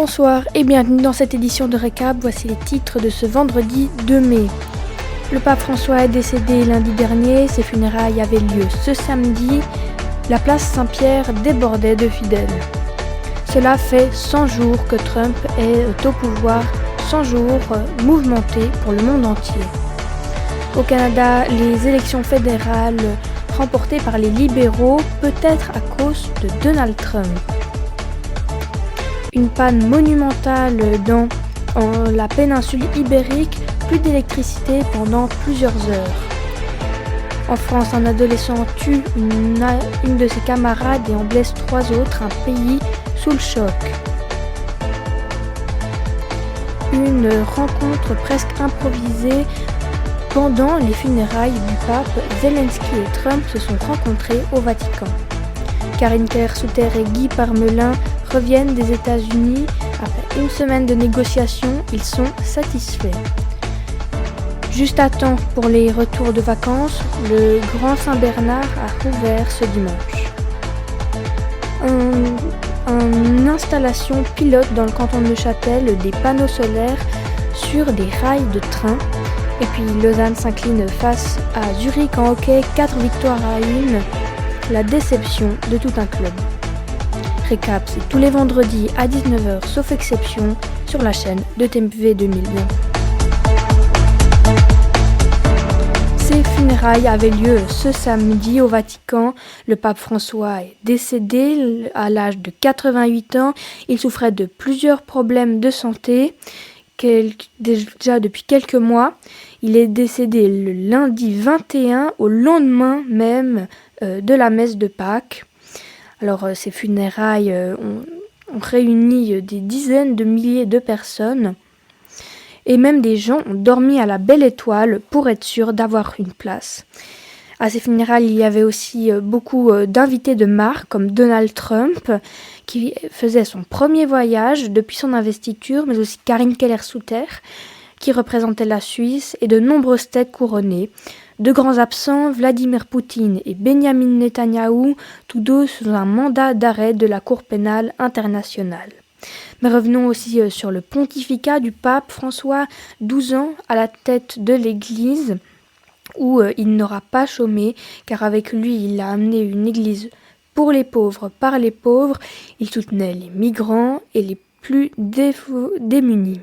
Bonsoir et bienvenue dans cette édition de Récap. Voici les titres de ce vendredi 2 mai. Le pape François est décédé lundi dernier, ses funérailles avaient lieu ce samedi. La place Saint-Pierre débordait de fidèles. Cela fait 100 jours que Trump est au pouvoir, 100 jours mouvementés pour le monde entier. Au Canada, les élections fédérales remportées par les libéraux, peut-être à cause de Donald Trump. Une panne monumentale dans la péninsule ibérique, plus d'électricité pendant plusieurs heures. En France, un adolescent tue une de ses camarades et en blesse 3 autres, un pays sous le choc. Une rencontre presque improvisée pendant les funérailles du pape. Zelensky et Trump se sont rencontrés au Vatican. Karine Keller-Souter et Guy Parmelin reviennent des États-Unis. Après une semaine de négociations, ils sont satisfaits. Juste à temps pour les retours de vacances, le Grand Saint-Bernard a rouvert ce dimanche. Une installation pilote dans le canton de Neuchâtel des panneaux solaires sur des rails de train. Et puis Lausanne s'incline face à Zurich en hockey, 4 victoires à 1. La déception de tout un club. Récap, c'est tous les vendredis à 19h, sauf exception, sur la chaîne de TMV 2000. Ces funérailles avaient lieu ce samedi au Vatican. Le pape François est décédé à l'âge de 88 ans. Il souffrait de plusieurs problèmes de santé, déjà depuis quelques mois. Il est décédé le lundi 21, au lendemain même de la messe de Pâques. Alors ces funérailles ont réuni des dizaines de milliers de personnes et même des gens ont dormi à la Belle Étoile pour être sûrs d'avoir une place. À ces funérailles, il y avait aussi beaucoup d'invités de marque comme Donald Trump qui faisait son premier voyage depuis son investiture, mais aussi Karine Keller-Souter qui représentait la Suisse et de nombreuses têtes couronnées. Deux grands absents, Vladimir Poutine et Benjamin Netanyahou, tous deux sous un mandat d'arrêt de la Cour pénale internationale. Mais revenons aussi sur le pontificat du pape François, 12 ans à la tête de l'Église, où il n'aura pas chômé, car avec lui il a amené une Église pour les pauvres, par les pauvres. Il soutenait les migrants et les plus démunis.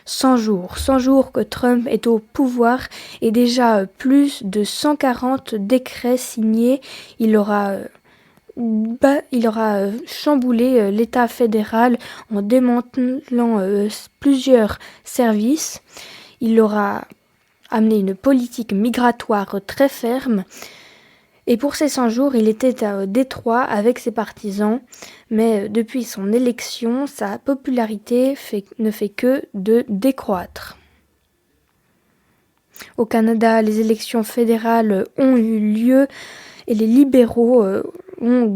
100 jours que Trump est au pouvoir et déjà plus de 140 décrets signés. Il aura chamboulé l'État fédéral en démantelant plusieurs services. Il aura amené une politique migratoire très ferme. Et pour ces 100 jours, il était à Détroit avec ses partisans, mais depuis son élection, sa popularité ne fait que de décroître. Au Canada, les élections fédérales ont eu lieu et les libéraux ont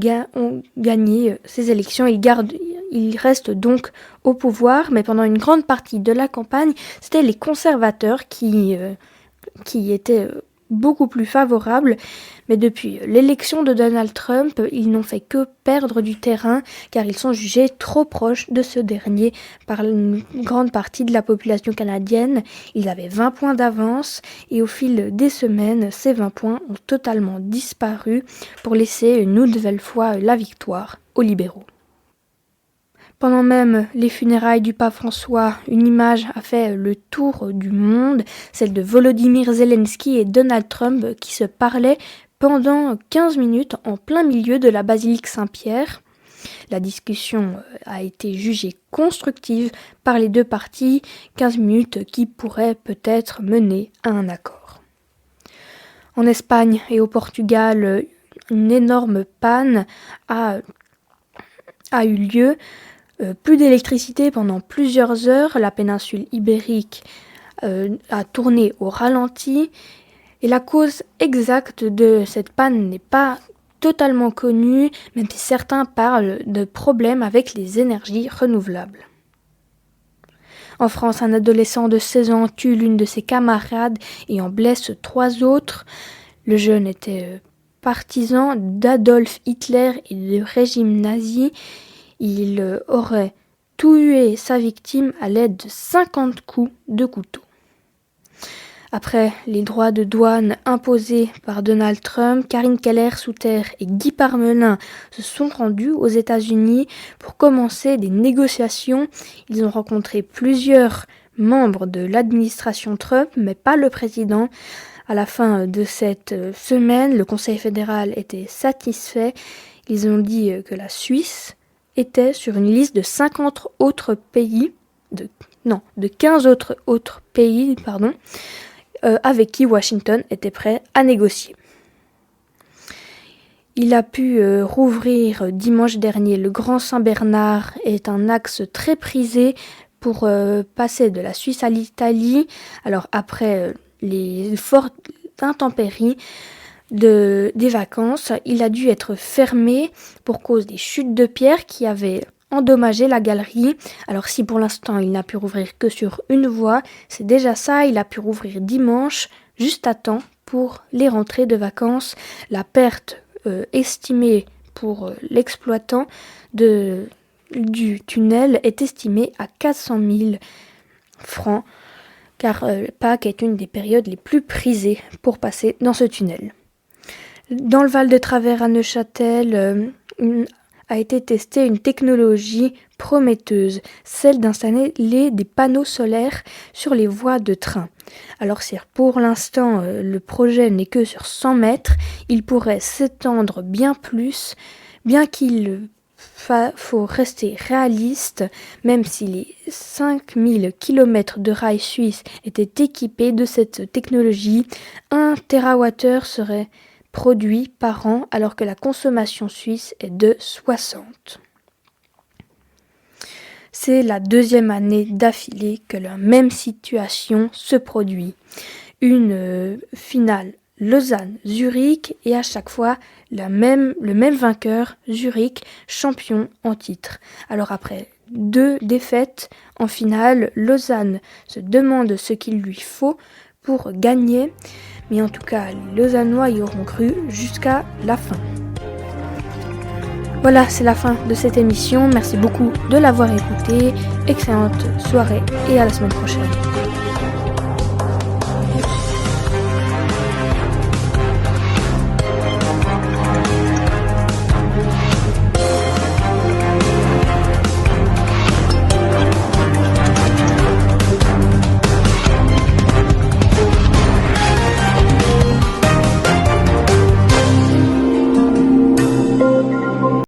gagné ces élections. Ils restent donc au pouvoir, mais pendant une grande partie de la campagne, c'était les conservateurs qui étaient beaucoup plus favorables, mais depuis l'élection de Donald Trump, ils n'ont fait que perdre du terrain car ils sont jugés trop proches de ce dernier par une grande partie de la population canadienne. Ils avaient 20 points d'avance et au fil des semaines, ces 20 points ont totalement disparu pour laisser une nouvelle fois la victoire aux libéraux. Pendant même les funérailles du pape François, une image a fait le tour du monde, celle de Volodymyr Zelensky et Donald Trump qui se parlaient pendant 15 minutes en plein milieu de la basilique Saint-Pierre. La discussion a été jugée constructive par les deux parties, 15 minutes qui pourraient peut-être mener à un accord. En Espagne et au Portugal, une énorme panne a eu lieu. Plus d'électricité pendant plusieurs heures, la péninsule ibérique a tourné au ralenti et la cause exacte de cette panne n'est pas totalement connue, même si certains parlent de problèmes avec les énergies renouvelables. En France, un adolescent de 16 ans tue l'une de ses camarades et en blesse 3 autres. Le jeune était partisan d'Adolf Hitler et du régime nazi. Il aurait tué sa victime à l'aide de 50 coups de couteau. Après les droits de douane imposés par Donald Trump, Karine Keller-Souter et Guy Parmelin se sont rendus aux États-Unis pour commencer des négociations. Ils ont rencontré plusieurs membres de l'administration Trump, mais pas le président. À la fin de cette semaine, le Conseil fédéral était satisfait. Ils ont dit que la Suisse était sur une liste de 50 autres pays, de 15 autres pays, avec qui Washington était prêt à négocier. Il a pu rouvrir dimanche dernier. Le Grand Saint-Bernard est un axe très prisé pour passer de la Suisse à l'Italie. Alors après les fortes intempéries des vacances, il a dû être fermé pour cause des chutes de pierre qui avaient endommagé la galerie. Alors si pour l'instant il n'a pu rouvrir que sur une voie, c'est déjà ça. Il a pu rouvrir dimanche, juste à temps pour les rentrées de vacances. La perte estimée pour l'exploitant du tunnel est estimée à 400 000 francs, car Pâques est une des périodes les plus prisées pour passer dans ce tunnel. Dans le Val de Travers à Neuchâtel, a été testée une technologie prometteuse, celle d'installer des panneaux solaires sur les voies de train. Alors si pour l'instant le projet n'est que sur 100 mètres, il pourrait s'étendre bien plus, bien qu'il faut rester réaliste, même si les 5000 km de rails suisses étaient équipés de cette technologie, 1 TWh serait produit par an, alors que la consommation suisse est de 60. C'est la 2e année d'affilée que la même situation se produit. Une finale Lausanne-Zurich et à chaque fois le même vainqueur, Zurich, champion en titre. Alors après 2 défaites en finale, Lausanne se demande ce qu'il lui faut pour gagner. Mais en tout cas, les Lausannois y auront cru jusqu'à la fin. Voilà, c'est la fin de cette émission. Merci beaucoup de l'avoir écouté. Excellente soirée et à la semaine prochaine.